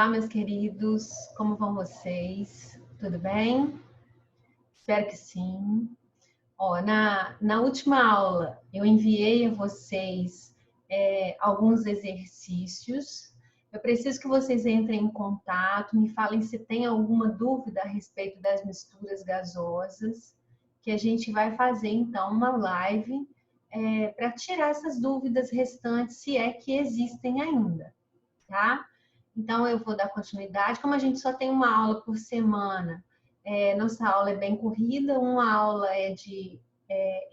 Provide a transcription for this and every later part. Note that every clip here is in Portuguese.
Olá, meus queridos, como vão vocês? Tudo bem? Espero que sim. Na última aula, eu enviei a vocês alguns exercícios. Eu preciso que vocês entrem em contato, me falem se tem alguma dúvida a respeito das misturas gasosas, que a gente vai fazer, então, uma live para tirar essas dúvidas restantes, se é que existem ainda, tá? Então, eu vou dar continuidade. Como a gente só tem uma aula por semana, nossa aula é bem corrida. Uma aula é de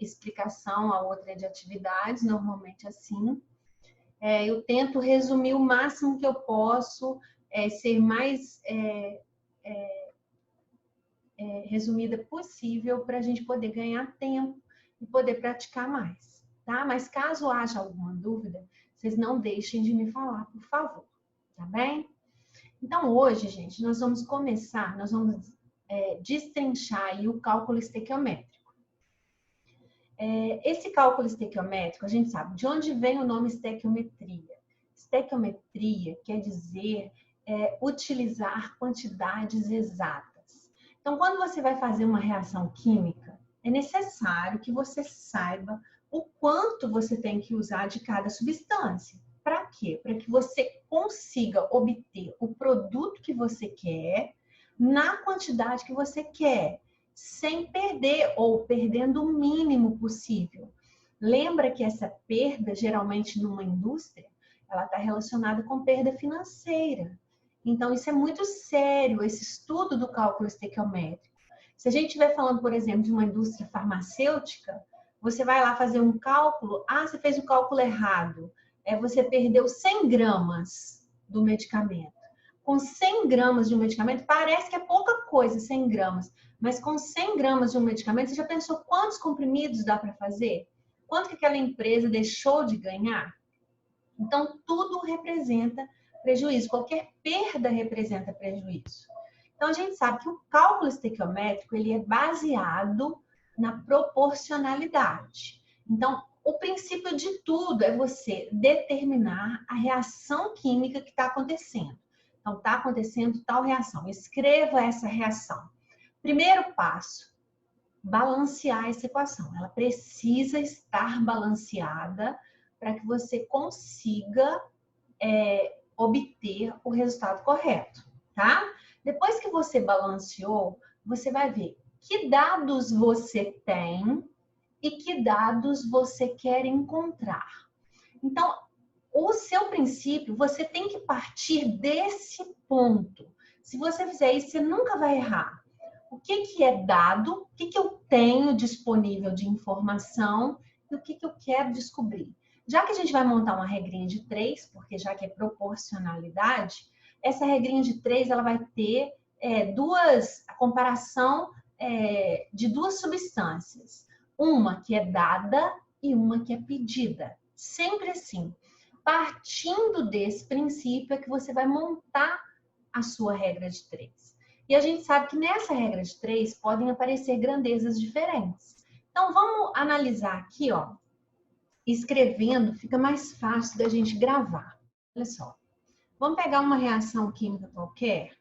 explicação, a outra é de atividades, normalmente assim. Eu tento resumir o máximo que eu posso, ser mais resumida possível para a gente poder ganhar tempo e poder praticar mais, tá? Mas caso haja alguma dúvida, vocês não deixem de me falar, por favor, tá bem? Então, hoje, gente, nós vamos destrinchar aí o cálculo estequiométrico. Esse cálculo estequiométrico, a gente sabe de onde vem o nome estequiometria. Estequiometria quer dizer utilizar quantidades exatas. Então, quando você vai fazer uma reação química, é necessário que você saiba o quanto você tem que usar de cada substância. Para quê? Para que você consiga obter o produto que você quer na quantidade que você quer, sem perder ou perdendo o mínimo possível. Lembra que essa perda, geralmente numa indústria, ela está relacionada com perda financeira. Então, isso é muito sério, esse estudo do cálculo estequiométrico. Se a gente estiver falando, por exemplo, de uma indústria farmacêutica, você vai lá fazer um cálculo, você fez o cálculo errado. Você perdeu 100 gramas do medicamento. Com 100 gramas de um medicamento, parece que é pouca coisa, 100 gramas. Mas com 100 gramas de um medicamento, você já pensou quantos comprimidos dá para fazer? Quanto que aquela empresa deixou de ganhar? Então, tudo representa prejuízo. Qualquer perda representa prejuízo. Então, a gente sabe que o cálculo estequiométrico ele é baseado na proporcionalidade. Então, o princípio de tudo é você determinar a reação química que está acontecendo. Então, está acontecendo tal reação. Escreva essa reação. Primeiro passo, balancear essa equação. Ela precisa estar balanceada para que você consiga obter o resultado correto, tá? Depois que você balanceou, você vai ver que dados você tem e que dados você quer encontrar. Então, o seu princípio, você tem que partir desse ponto. Se você fizer isso, você nunca vai errar. O que é dado, o que eu tenho disponível de informação e o que eu quero descobrir. Já que a gente vai montar uma regrinha de 3, porque já que é proporcionalidade, essa regrinha de 3 ela vai ter a comparação de duas substâncias. Uma que é dada e uma que é pedida. Sempre assim. Partindo desse princípio é que você vai montar a sua regra de 3. E a gente sabe que nessa regra de 3 podem aparecer grandezas diferentes. Então, vamos analisar aqui, ó. Escrevendo fica mais fácil da gente gravar. Olha só. Vamos pegar uma reação química qualquer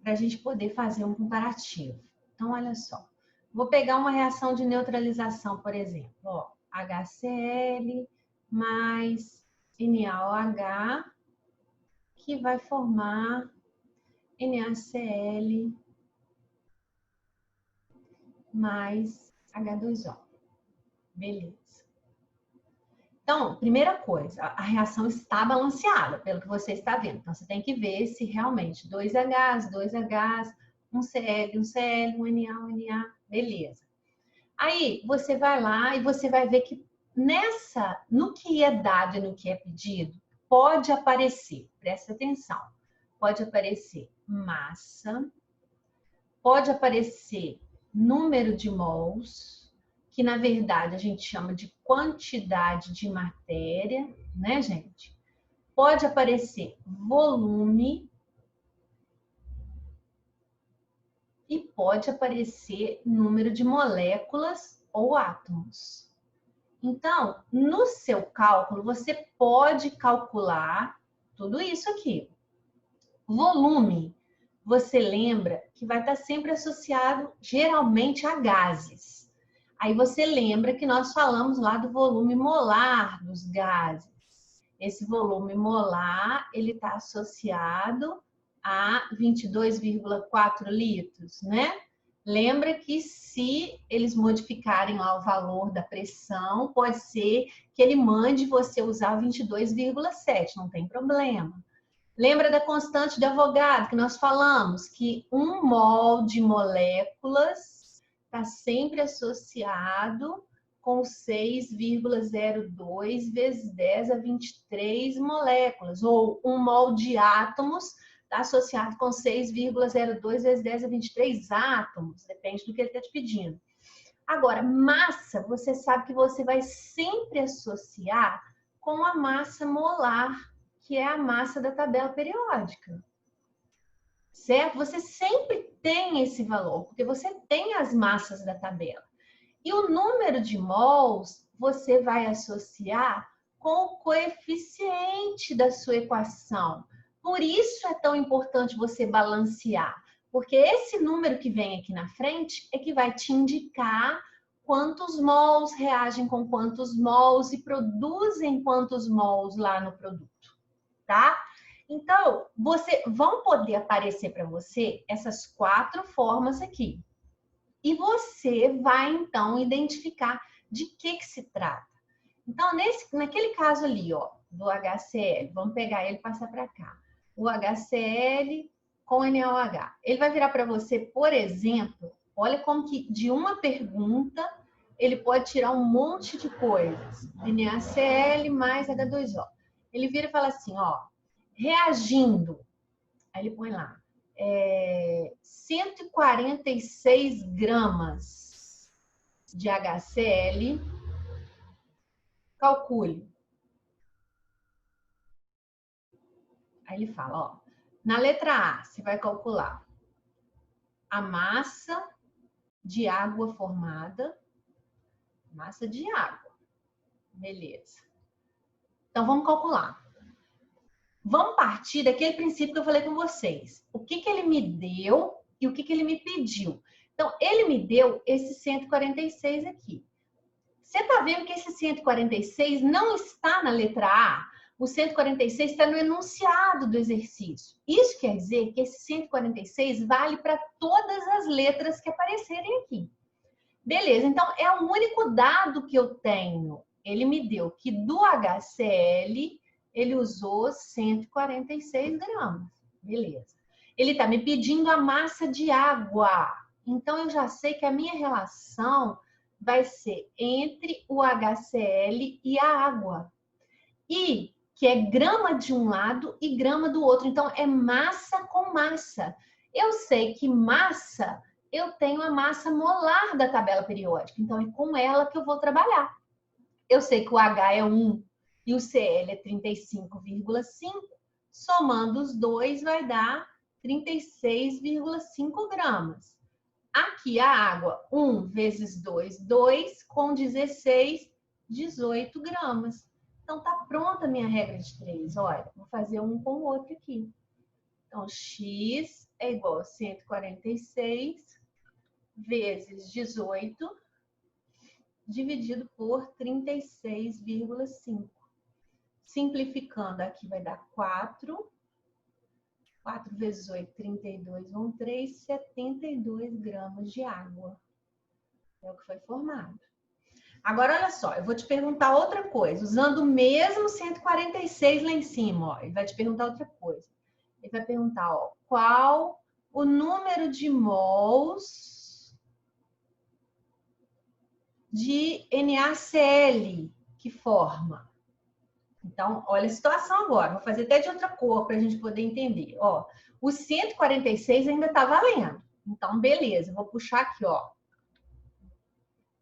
para a gente poder fazer um comparativo. Então, olha só. Vou pegar uma reação de neutralização, por exemplo. Ó, HCl mais NaOH, que vai formar NaCl mais H2O. Beleza. Então, primeira coisa, a reação está balanceada, pelo que você está vendo. Então, você tem que ver se realmente 2Hs, um Cl, um Cl, um Na, um Na, beleza. Aí, você vai lá e você vai ver que no que é dado e no que é pedido, pode aparecer, presta atenção, pode aparecer massa, pode aparecer número de mols, que na verdade a gente chama de quantidade de matéria, né, gente? Pode aparecer volume e pode aparecer número de moléculas ou átomos. Então, no seu cálculo, você pode calcular tudo isso aqui. Volume, você lembra que vai estar sempre associado, geralmente, a gases. Aí você lembra que nós falamos lá do volume molar dos gases. Esse volume molar, ele está associado a 22,4 litros, né? Lembra que se eles modificarem lá o valor da pressão, pode ser que ele mande você usar 22,7, não tem problema. Lembra da constante de Avogadro que nós falamos? Que 1 mol de moléculas está sempre associado com 6,02 vezes 10 a 23 moléculas. Ou 1 mol de átomos está associado com 6,02 vezes 10 a 23 átomos. Depende do que ele está te pedindo. Agora, massa, você sabe que você vai sempre associar com a massa molar, que é a massa da tabela periódica. Certo? Você sempre tem esse valor, porque você tem as massas da tabela. E o número de mols você vai associar com o coeficiente da sua equação. Por isso é tão importante você balancear, porque esse número que vem aqui na frente é que vai te indicar quantos mols reagem com quantos mols e produzem quantos mols lá no produto, tá? Então, vão poder aparecer para você essas 4 formas aqui. E você vai, então, identificar de que se trata. Então, naquele caso ali, ó, do HCl, vamos pegar ele e passar para cá. O HCl com NaOH. Ele vai virar para você, por exemplo, olha como que de uma pergunta ele pode tirar um monte de coisas. NaCl mais H2O. Ele vira e fala assim, ó, reagindo. Aí ele põe lá. 146 gramas de HCl, calcule. Aí ele fala, ó, na letra A, você vai calcular a massa de água formada, massa de água, beleza. Então, vamos calcular. Vamos partir daquele princípio que eu falei com vocês. O que ele me deu e o que ele me pediu. Então, ele me deu esse 146 aqui. Você está vendo que esse 146 não está na letra A? O 146 está no enunciado do exercício. Isso quer dizer que esse 146 vale para todas as letras que aparecerem aqui. Beleza, então é o único dado que eu tenho. Ele me deu que do HCl ele usou 146 gramas. Beleza. Ele está me pedindo a massa de água. Então, eu já sei que a minha relação vai ser entre o HCl e a água. E que é grama de um lado e grama do outro. Então, é massa com massa. Eu sei que massa, eu tenho a massa molar da tabela periódica. Então, é com ela que eu vou trabalhar. Eu sei que o H é 1 e o Cl é 35,5. Somando os dois vai dar 36,5 gramas. Aqui a água, 1 vezes 2, 2, com 16, 18 gramas. Então, tá pronta a minha regra de 3. Olha, vou fazer um com o outro aqui. Então, x é igual a 146 vezes 18, dividido por 36,5. Simplificando, aqui vai dar 4. 4 vezes 8, 32, vão 3, 72 gramas de água. É o que foi formado. Agora, olha só, eu vou te perguntar outra coisa. Usando o mesmo 146 lá em cima, ó, ele vai te perguntar outra coisa. Ele vai perguntar, ó, qual o número de mols de NaCl que forma. Então, olha a situação agora. Vou fazer até de outra cor para a gente poder entender. Ó, o 146 ainda está valendo. Então, beleza. Vou puxar aqui, ó.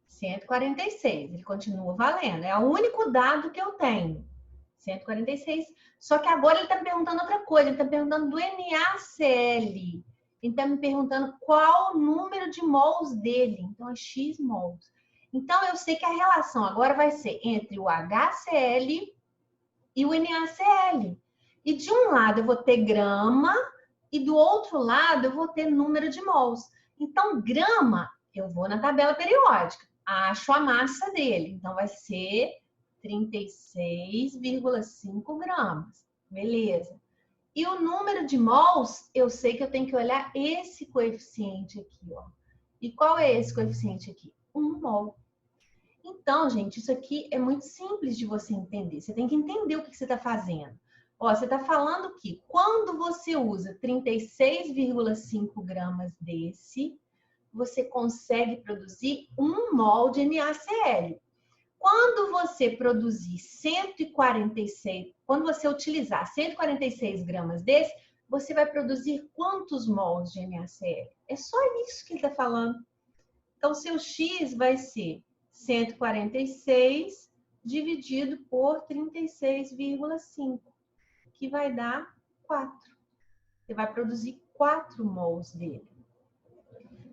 146. Ele continua valendo. É o único dado que eu tenho. 146. Só que agora ele está me perguntando outra coisa. Ele está me perguntando do NaCl. Ele está me perguntando qual o número de mols dele. Então, é X mols. Então, eu sei que a relação agora vai ser entre o HCl e o NaCl. E de um lado eu vou ter grama e do outro lado eu vou ter número de mols. Então, grama, eu vou na tabela periódica, acho a massa dele. Então, vai ser 36,5 gramas. Beleza. E o número de mols, eu sei que eu tenho que olhar esse coeficiente aqui, ó. E qual é esse coeficiente aqui? 1 mol. Então, gente, isso aqui é muito simples de você entender. Você tem que entender o que você está fazendo. Ó, você está falando que quando você usa 36,5 gramas desse, você consegue produzir 1 mol de NaCl. Quando você produzir 146, quando você utilizar 146 gramas desse, você vai produzir quantos mols de NaCl? É só isso que ele está falando. Então, seu X vai ser 146 dividido por 36,5, que vai dar 4. Você vai produzir 4 mols dele.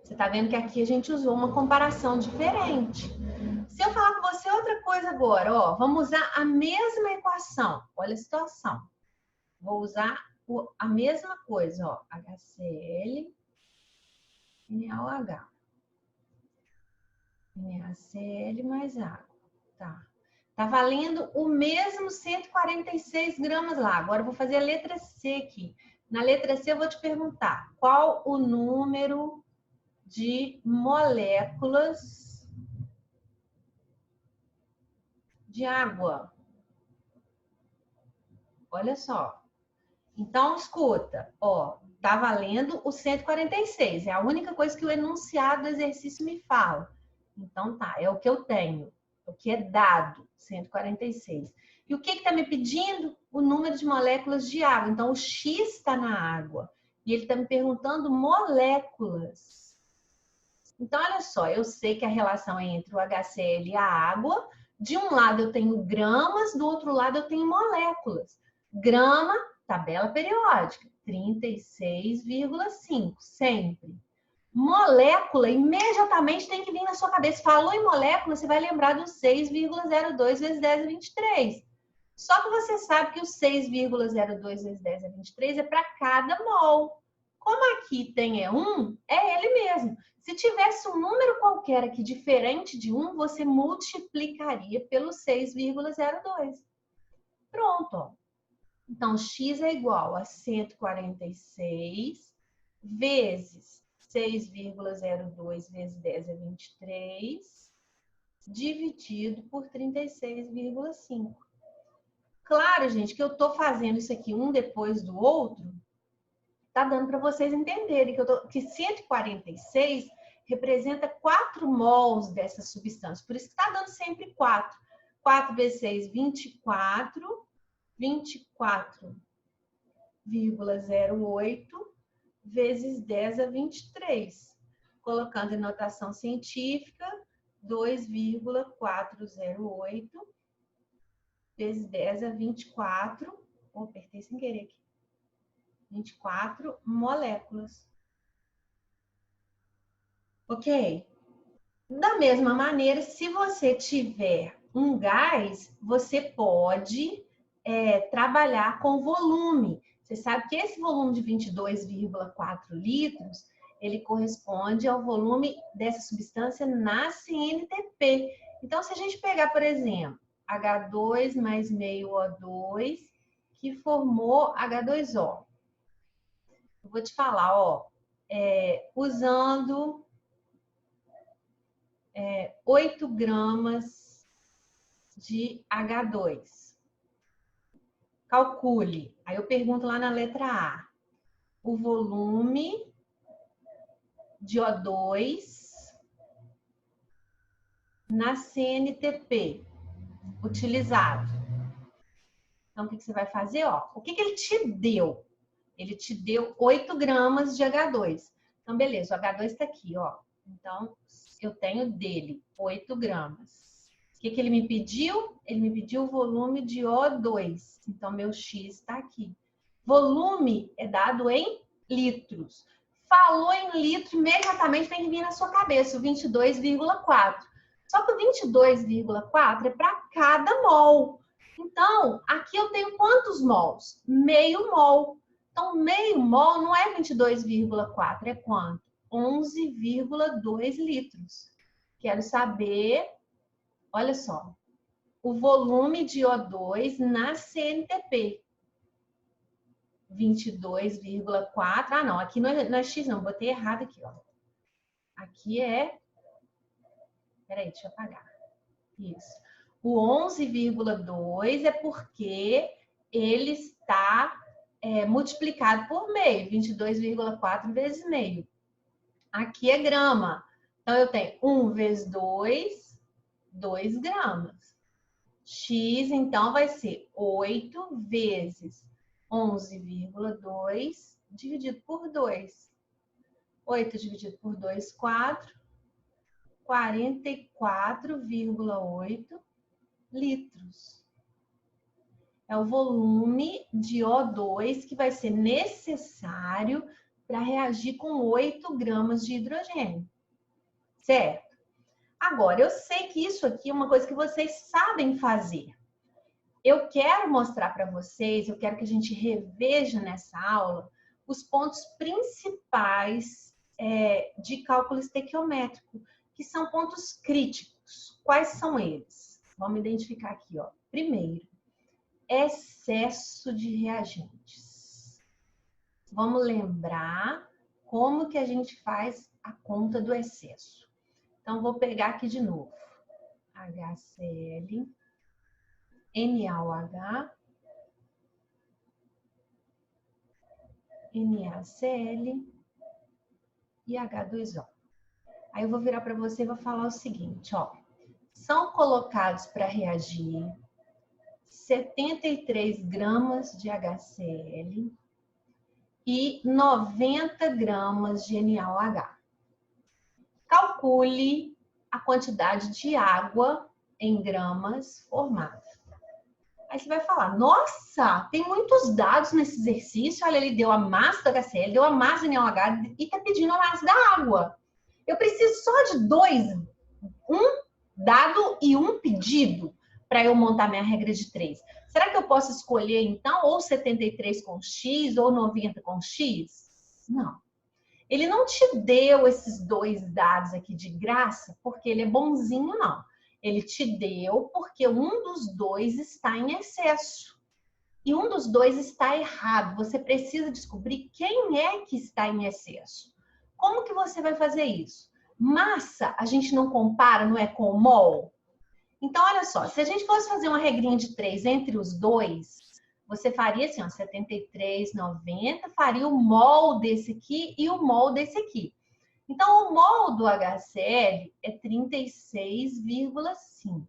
Você está vendo que aqui a gente usou uma comparação diferente. Se eu falar com você outra coisa agora, ó, vamos usar a mesma equação. Olha a situação. Vou usar a mesma coisa, ó, HCl, NaOH. NaCl mais água. Tá. Tá valendo o mesmo 146 gramas lá. Agora eu vou fazer a letra C aqui. Na letra C eu vou te perguntar qual o número de moléculas de água. Olha só. Então, escuta, ó, tá valendo o 146. É a única coisa que o enunciado do exercício me fala. Então, tá, é o que eu tenho. O que é dado, 146. E o que está me pedindo? O número de moléculas de água. Então, o X está na água. E ele está me perguntando moléculas. Então, olha só, eu sei que a relação é entre o HCl e a água. De um lado eu tenho gramas, do outro lado eu tenho moléculas. Grama, tabela periódica, 36,5, sempre. Molécula, imediatamente tem que vir na sua cabeça. Falou em molécula, você vai lembrar do 6,02 vezes 10 a 23. Só que você sabe que o 6,02 vezes 10 a 23 é para cada mol. Como aqui tem 1, é ele mesmo. Se tivesse um número qualquer aqui diferente de 1, você multiplicaria pelo 6,02. Pronto, ó. Então, x é igual a 146 vezes 6,02 vezes 10 é 23, dividido por 36,5. Claro, gente, que eu estou fazendo isso aqui um depois do outro, tá dando para vocês entenderem que 146 representa 4 mols dessa substância. Por isso que está dando sempre 4. 4 vezes 6, 24. 24,08 vezes 10 a 23. Colocando em notação científica, 2,408 vezes 10 a 24. Apertei sem querer aqui. 24 moléculas. Ok? Da mesma maneira, se você tiver um gás, você pode trabalhar com volume. Você sabe que esse volume de 22,4 litros, ele corresponde ao volume dessa substância na CNTP. Então, se a gente pegar, por exemplo, H2 mais meio O2, que formou H2O. Eu vou te falar, ó, usando 8 gramas de H2. Calcule. Aí eu pergunto lá na letra A. O volume de O2 na CNTP utilizado. Então, o que você vai fazer? Ó, o que ele te deu? Ele te deu 8 gramas de H2. Então, beleza, o H2 está aqui, ó. Então, eu tenho dele 8 gramas. O que ele me pediu? Ele me pediu o volume de O2. Então, meu X está aqui. Volume é dado em litros. Falou em litro, imediatamente tem que vir na sua cabeça o 22,4. Só que o 22,4 é para cada mol. Então, aqui eu tenho quantos mols? Meio mol. Então, meio mol não é 22,4, é quanto? 11,2 litros. Quero saber, olha só, o volume de O2 na CNTP. 22,4. Ah, não, aqui não é X, não. Botei errado aqui, ó. Aqui é... Peraí, deixa eu apagar. Isso. O 11,2 é porque ele está multiplicado por meio. 22,4 vezes meio. Aqui é grama. Então, eu tenho 1 vezes 2, 2 gramas. X, então, vai ser 8 vezes 11,2 dividido por 2. 8 dividido por 2, 4. 44,8 litros. É o volume de O2 que vai ser necessário para reagir com 8 gramas de hidrogênio. Certo? Agora, eu sei que isso aqui é uma coisa que vocês sabem fazer. Eu quero mostrar para vocês, eu quero que a gente reveja nessa aula os pontos principais de cálculo estequiométrico, que são pontos críticos. Quais são eles? Vamos identificar aqui, ó. Primeiro, excesso de reagentes. Vamos lembrar como que a gente faz a conta do excesso. Então, vou pegar aqui de novo. HCl, NaOH, NaCl e H2O. Aí eu vou virar para você e vou falar o seguinte, ó. São colocados para reagir 73 gramas de HCl e 90 gramas de NaOH. Calcule a quantidade de água em gramas formada. Aí você vai falar, nossa, tem muitos dados nesse exercício. Olha, ele deu a massa do HCl, deu a massa do NaOH e está pedindo a massa da água. Eu preciso só de dois, um dado e um pedido para eu montar minha regra de 3. Será que eu posso escolher, então, ou 73 com X ou 90 com X? Não. Ele não te deu esses dois dados aqui de graça porque ele é bonzinho, não. Ele te deu porque um dos dois está em excesso. E um dos dois está errado. Você precisa descobrir quem é que está em excesso. Como que você vai fazer isso? Massa, a gente não compara, não é com o mol? Então, olha só, se a gente fosse fazer uma regrinha de 3 entre os dois, você faria assim, ó, 73, 90, faria o mol desse aqui e o mol desse aqui. Então, o mol do HCl é 36,5.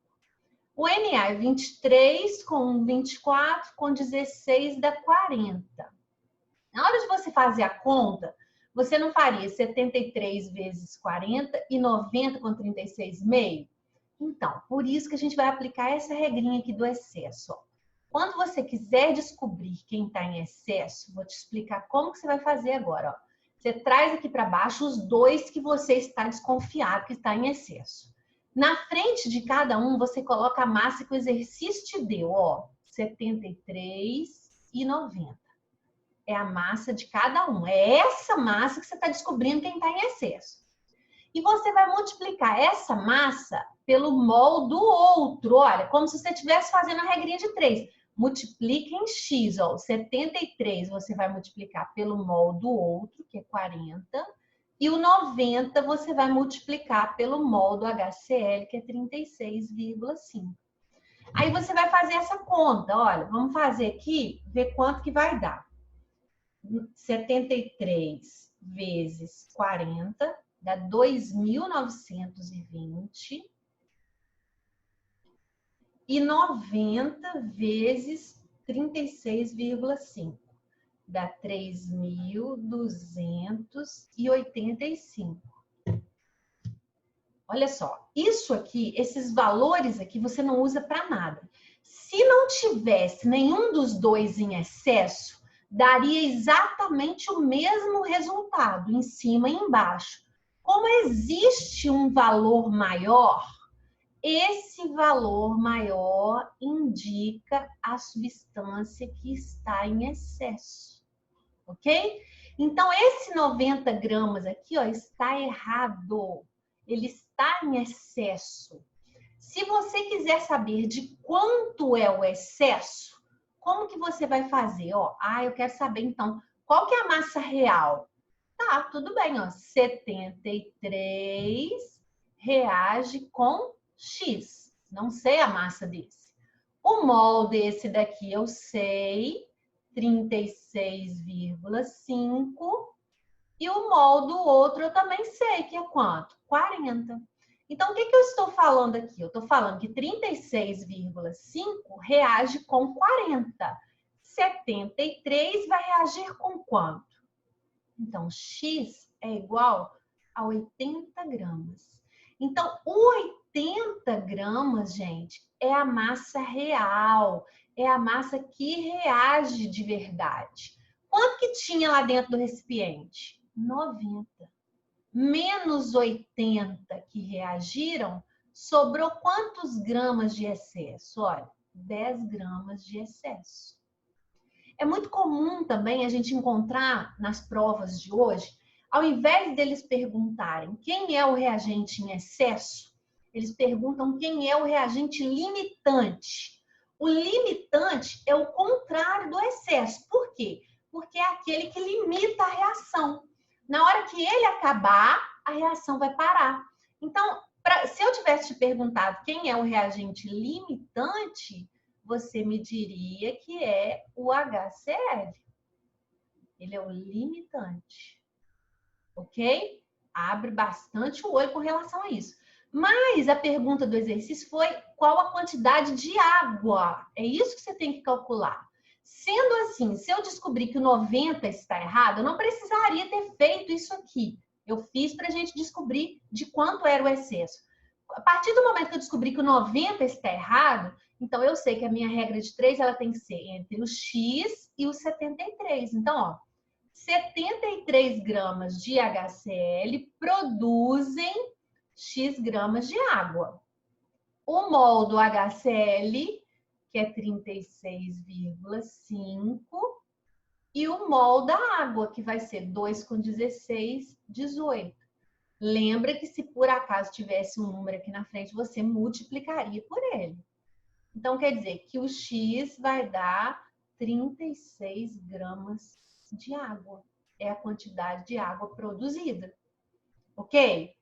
O Na é 23, com 24, com 16 dá 40. Na hora de você fazer a conta, você não faria 73 vezes 40 e 90 com 36,5? Então, por isso que a gente vai aplicar essa regrinha aqui do excesso. Ó. Quando você quiser descobrir quem está em excesso, vou te explicar como que você vai fazer agora. Ó. Você traz aqui para baixo os dois que você está desconfiado que está em excesso. Na frente de cada um, você coloca a massa que o exercício te deu. Ó, 73 e 90. É a massa de cada um. É essa massa que você está descobrindo quem está em excesso. E você vai multiplicar essa massa pelo mol do outro. Olha, como se você estivesse fazendo a regrinha de 3. Multiplica em X. Ó, 73 você vai multiplicar pelo mol do outro, que é 40. E o 90 você vai multiplicar pelo mol do HCl, que é 36,5. Aí você vai fazer essa conta. Olha, vamos fazer aqui, ver quanto que vai dar. 73 vezes 40 dá 2.920. E 90 vezes 36,5 dá 3.285. Olha só, isso aqui, esses valores aqui, você não usa para nada. Se não tivesse nenhum dos dois em excesso, daria exatamente o mesmo resultado, em cima e embaixo. Como existe um valor maior, esse valor maior indica a substância que está em excesso. ok? Então, esse 90 gramas aqui, ó, está errado. Ele está em excesso. Se você quiser saber de quanto é o excesso, como que você vai fazer? Ó, eu quero saber, então, qual que é a massa real? Tá, tudo bem, ó. 73 reage com X. Não sei a massa desse. O mol desse daqui eu sei, 36,5. E o mol do outro eu também sei, que é quanto? 40. Então, o que eu estou falando aqui? Eu estou falando que 36,5 reage com 40. 73 vai reagir com quanto? Então, X é igual a 80 gramas. Então, o 80 gramas, gente, é a massa real. É a massa que reage de verdade. Quanto que tinha lá dentro do recipiente? 90. Menos 80 que reagiram, sobrou quantos gramas de excesso? Olha, 10 gramas de excesso. É muito comum também a gente encontrar nas provas de hoje, ao invés deles perguntarem quem é o reagente em excesso, eles perguntam quem é o reagente limitante. O limitante é o contrário do excesso. Por quê? Porque é aquele que limita a reação. Na hora que ele acabar, a reação vai parar. Então, se eu tivesse te perguntado quem é o reagente limitante, você me diria que é o HCl. Ele é o limitante. Ok? Abre bastante o olho com relação a isso. Mas a pergunta do exercício foi qual a quantidade de água? É isso que você tem que calcular. Sendo assim, se eu descobrir que o 90 está errado, eu não precisaria ter feito isso aqui. Eu fiz para a gente descobrir de quanto era o excesso. A partir do momento que eu descobri que o 90 está errado, então eu sei que a minha regra de 3 ela tem que ser entre o X e o 73. Então, ó, 73 gramas de HCl produzem X gramas de água. O mol do HCl, que é 36,5, e o mol da água, que vai ser 2,16, 18. Lembra que se por acaso tivesse um número aqui na frente, você multiplicaria por ele. Então, quer dizer que o X vai dar 36 gramas de água. É a quantidade de água produzida. Ok?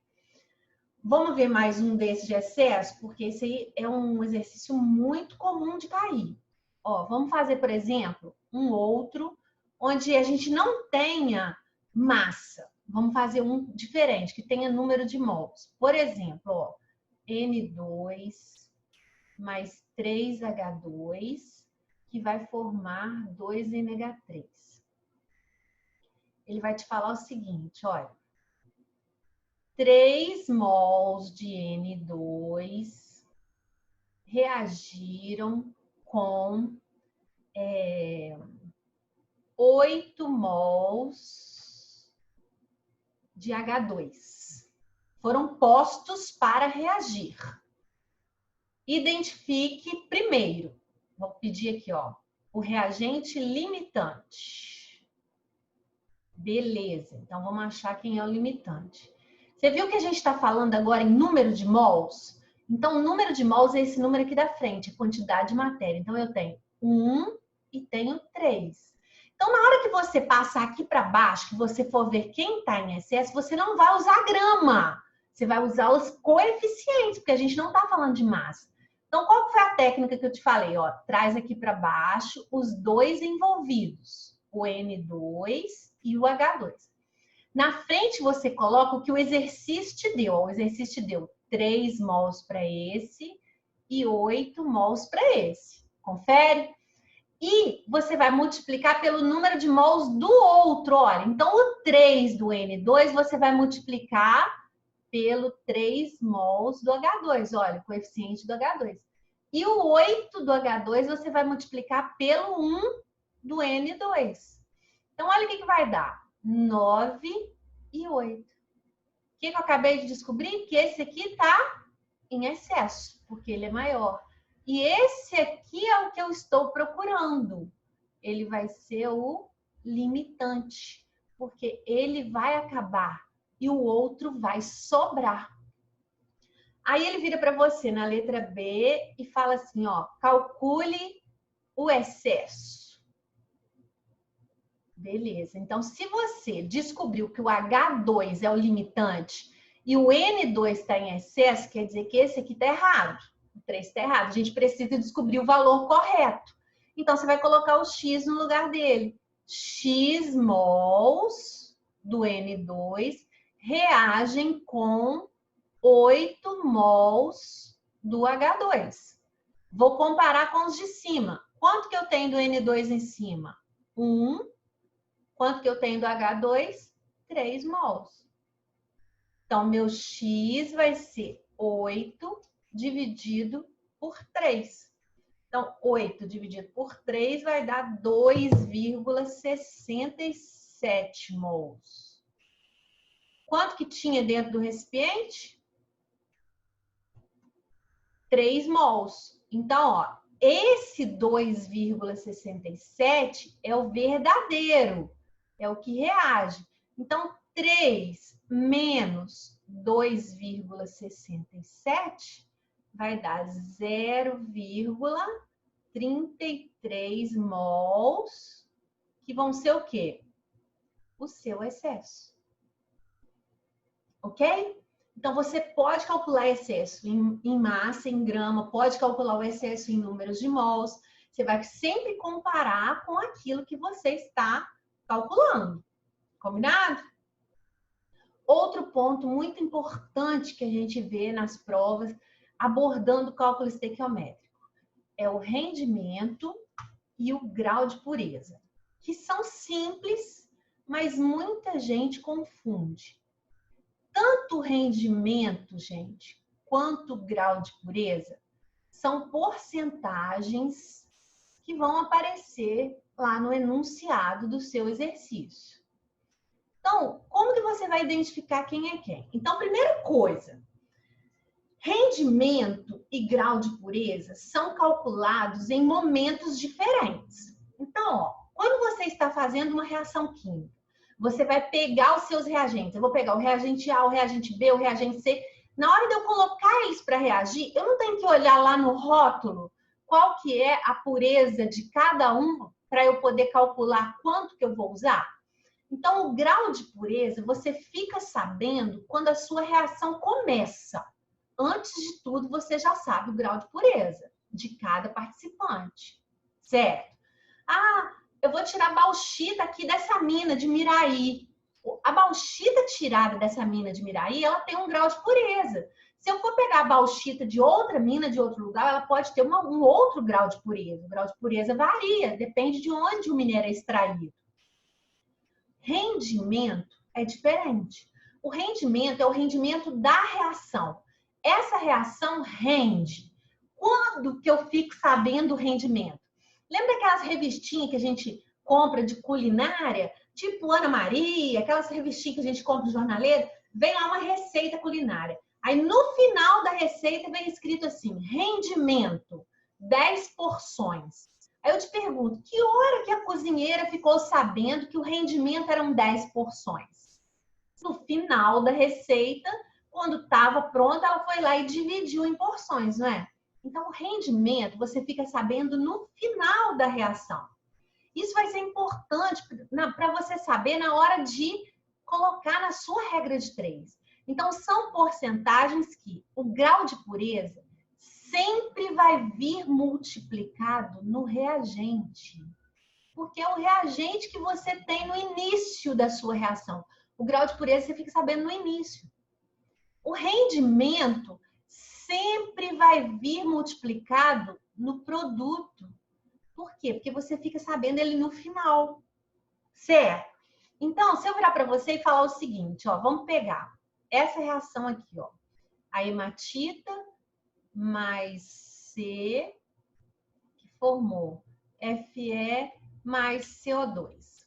Vamos ver mais um desses de excesso, porque esse aí é um exercício muito comum de cair. Ó, vamos fazer, por exemplo, um outro onde a gente não tenha massa. Vamos fazer um diferente, que tenha número de mols. Por exemplo, ó, N2 mais 3H2, que vai formar 2NH3. Ele vai te falar o seguinte, olha. 3 mols de N2 reagiram com 8 mols de H2. Foram postos para reagir. Identifique primeiro. Vou pedir aqui, ó, o reagente limitante. Beleza, então vamos achar quem é o limitante. Você viu que a gente está falando agora em número de mols? Então, o número de mols é esse número aqui da frente, a quantidade de matéria. Então, eu tenho 1 e tenho 3. Então, na hora que você passar aqui para baixo, que você for ver quem está em excesso, você não vai usar grama. Você vai usar os coeficientes, porque a gente não está falando de massa. Então, qual foi a técnica que eu te falei? Ó, traz aqui para baixo os dois envolvidos, o N2 e o H2. Na frente você coloca o que o exercício te deu. O exercício te deu 3 mols para esse e 8 mols para esse. Confere? E você vai multiplicar pelo número de mols do outro. Olha, então o 3 do N2 você vai multiplicar pelo 3 mols do H2. Olha, o coeficiente do H2. E o 8 do H2 você vai multiplicar pelo 1 do N2. Então, olha o que vai dar. 9 e 8. O que eu acabei de descobrir? Que esse aqui está em excesso, porque ele é maior. E esse aqui é o que eu estou procurando. Ele vai ser o limitante, porque ele vai acabar e o outro vai sobrar. Aí ele vira para você na letra B e fala assim, ó, calcule o excesso. Beleza, então se você descobriu que o H2 é o limitante e o N2 está em excesso, quer dizer que esse aqui está errado. O 3 está errado. A gente precisa descobrir o valor correto. Então, você vai colocar o X no lugar dele. X mols do N2 reagem com 8 mols do H2. Vou comparar com os de cima. Quanto que eu tenho do N2 em cima? 1. Quanto que eu tenho do H2? 3 mols. Então, meu X vai ser 8 dividido por 3. Então, 8 dividido por 3 vai dar 2,67 mols. Quanto que tinha dentro do recipiente? 3 mols. Então, ó, esse 2,67 é o verdadeiro, é o que reage. Então, 3 menos 2,67 vai dar 0,33 mols, que vão ser o quê? O seu excesso. Ok? Então, você pode calcular excesso em massa, em grama, pode calcular o excesso em números de mols. Você vai sempre comparar com aquilo que você está calculando. Combinado? Outro ponto muito importante que a gente vê nas provas, abordando o cálculo estequiométrico, é o rendimento e o grau de pureza, que são simples, mas muita gente confunde. Tanto o rendimento, gente, quanto o grau de pureza são porcentagens que vão aparecer lá no enunciado do seu exercício. Então, como que você vai identificar quem é quem? Então, primeira coisa, rendimento e grau de pureza são calculados em momentos diferentes. Então, ó, quando você está fazendo uma reação química, você vai pegar os seus reagentes. Eu vou pegar o reagente A, o reagente B, o reagente C. Na hora de eu colocar eles para reagir, eu não tenho que olhar lá no rótulo qual que é a pureza de cada um para eu poder calcular quanto que eu vou usar. Então, o grau de pureza, você fica sabendo quando a sua reação começa. Antes de tudo, você já sabe o grau de pureza de cada participante, certo? Ah, eu vou tirar a bauxita aqui dessa mina de Miraí. A bauxita tirada dessa mina de Miraí, ela tem um grau de pureza. Se eu for pegar a bauxita de outra mina, de outro lugar, ela pode ter um outro grau de pureza. O grau de pureza varia, depende de onde o minério é extraído. Rendimento é diferente. O rendimento é o rendimento da reação. Essa reação rende. Quando que eu fico sabendo o rendimento? Lembra aquelas revistinhas que a gente compra de culinária? Tipo Ana Maria, aquelas revistinhas que a gente compra de jornaleiro? Vem lá uma receita culinária. Aí no final da receita vem escrito assim, rendimento, 10 porções. Aí eu te pergunto, que hora que a cozinheira ficou sabendo que o rendimento eram 10 porções? No final da receita, quando estava pronta, ela foi lá e dividiu em porções, não é? Então, o rendimento você fica sabendo no final da reação. Isso vai ser importante para você saber na hora de colocar na sua regra de 3. Então, são porcentagens que o grau de pureza sempre vai vir multiplicado no reagente. Porque é o reagente que você tem no início da sua reação. O grau de pureza você fica sabendo no início. O rendimento sempre vai vir multiplicado no produto. Por quê? Porque você fica sabendo ele no final. Certo? Então, se eu virar para você e falar o seguinte, ó, vamos pegar essa reação aqui, ó. A hematita mais C, que formou Fe mais CO2.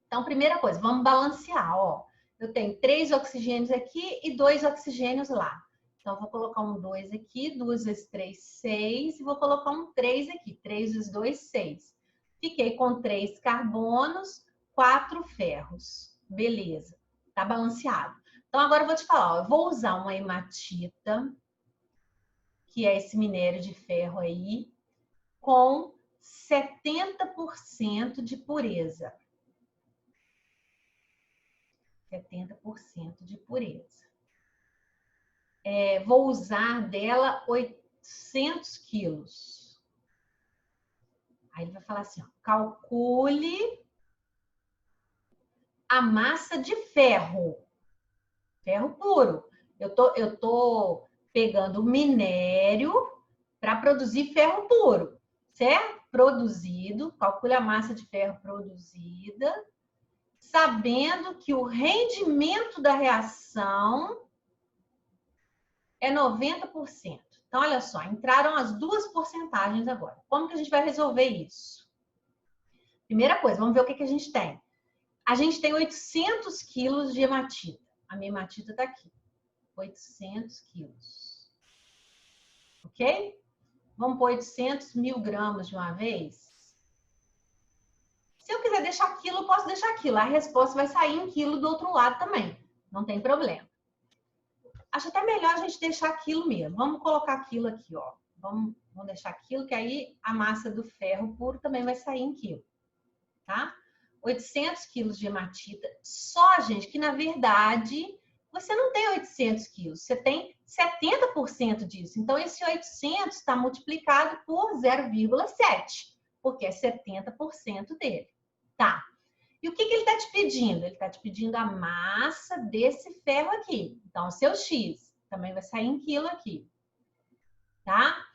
Então, primeira coisa, vamos balancear, ó. Eu tenho 3 oxigênios aqui e 2 oxigênios lá. Então, vou colocar um 2 aqui, 2 vezes 3, 6, e vou colocar um 3 aqui, 3 vezes 2, 6. Fiquei com 3 carbonos, 4 ferros. Beleza, tá balanceado. Então, agora eu vou te falar, ó, eu vou usar uma hematita, que é esse minério de ferro aí, com 70% de pureza. 70% de pureza. Vou usar dela 800 quilos. Aí ele vai falar assim, ó, calcule a massa de ferro. Ferro puro. Eu tô pegando o minério para produzir ferro puro, certo? Produzido, calcule a massa de ferro produzida, sabendo que o rendimento da reação é 90%. Então, olha só, entraram as duas porcentagens agora. Como que a gente vai resolver isso? Primeira coisa, vamos ver o que a gente tem. A gente tem 800 quilos de hematita. A minha hematita está aqui. 800 quilos. Ok? Vamos pôr 800 mil gramas de uma vez? Se eu quiser deixar quilo, eu posso deixar quilo. A resposta vai sair em quilo do outro lado também. Não tem problema. Acho até melhor a gente deixar quilo mesmo. Vamos colocar quilo aqui, ó. Vamos deixar quilo, que aí a massa do ferro puro também vai sair em quilo. Tá? 800 quilos de hematita. Só, gente, que na verdade você não tem 800 quilos. Você tem 70% disso. Então, esse 800 está multiplicado por 0,7, porque é 70% dele. Tá. E o que ele está te pedindo? Ele está te pedindo a massa desse ferro aqui. Então, o seu X também vai sair em quilo aqui. Tá?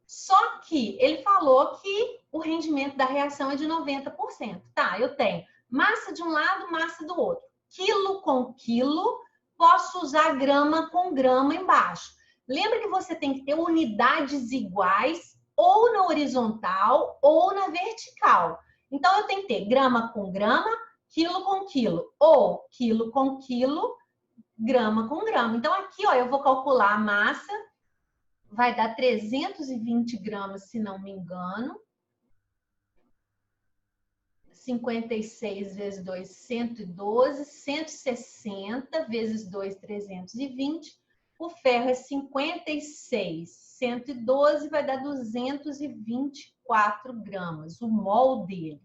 Só que ele falou que o rendimento da reação é de 90%. Tá, eu tenho massa de um lado, massa do outro. Quilo com quilo, posso usar grama com grama embaixo. Lembra que você tem que ter unidades iguais ou na horizontal ou na vertical. Então, eu tenho que ter grama com grama, quilo com quilo. Ou quilo com quilo, grama com grama. Então, aqui, ó, eu vou calcular a massa. Vai dar 320 gramas, se não me engano. 56 vezes 2, 112. 160 vezes 2, 320. O ferro é 56. 112 vai dar 224 gramas, o mol dele.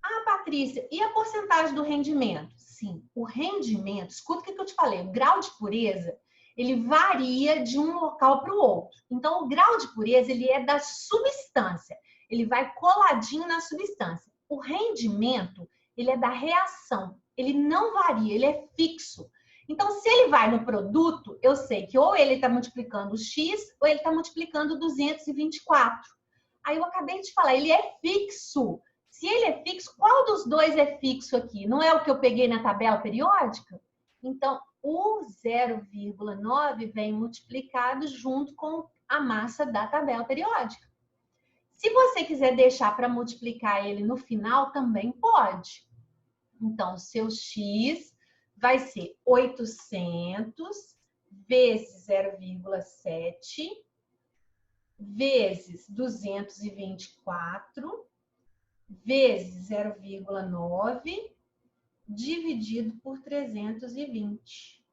Ah, Patrícia, e a porcentagem do rendimento? Sim, o rendimento, escuta o que eu te falei, o grau de pureza, ele varia de um local para o outro. Então, o grau de pureza, ele é da substância. Ele vai coladinho na substância. O rendimento, ele é da reação. Ele não varia, ele é fixo. Então, se ele vai no produto, eu sei que ou ele está multiplicando X ou ele está multiplicando 224. Aí eu acabei de falar, ele é fixo. Se ele é fixo, qual dos dois é fixo aqui? Não é o que eu peguei na tabela periódica? Então, o 0,9 vem multiplicado junto com a massa da tabela periódica. Se você quiser deixar para multiplicar ele no final, também pode. Então, o seu X vai ser 800 vezes 0,7 vezes 224 vezes 0,9 dividido por 320,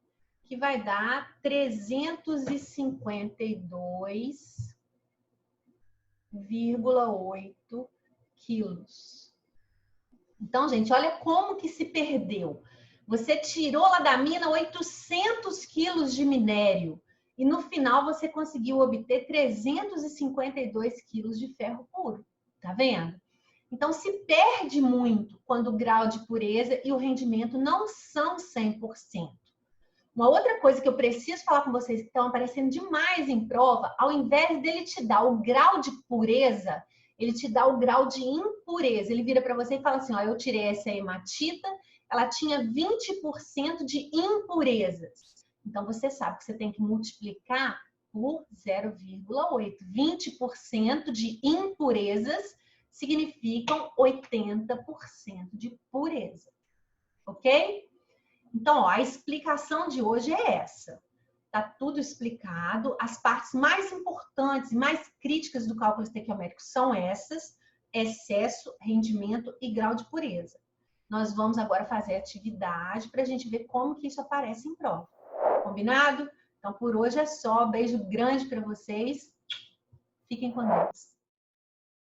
que vai dar 352,8 quilos. Então, gente, olha como que se perdeu. Você tirou lá da mina 800 quilos de minério e no final você conseguiu obter 352 quilos de ferro puro. Tá vendo? Então, se perde muito quando o grau de pureza e o rendimento não são 100%. Uma outra coisa que eu preciso falar com vocês que estão aparecendo demais em prova, ao invés dele te dar o grau de pureza, ele te dá o grau de impureza. Ele vira para você e fala assim, ó, eu tirei essa hematita, ela tinha 20% de impurezas. Então, você sabe que você tem que multiplicar por 0,8. 20% de impurezas significam 80% de pureza. Ok? Então, ó, a explicação de hoje é essa. Tá tudo explicado. As partes mais importantes e mais críticas do cálculo estequiométrico são essas. excesso, rendimento e grau de pureza. Nós vamos agora fazer a atividade para a gente ver como que isso aparece em prova. Combinado? Então, por hoje é só. Beijo grande para vocês. Fiquem com Deus.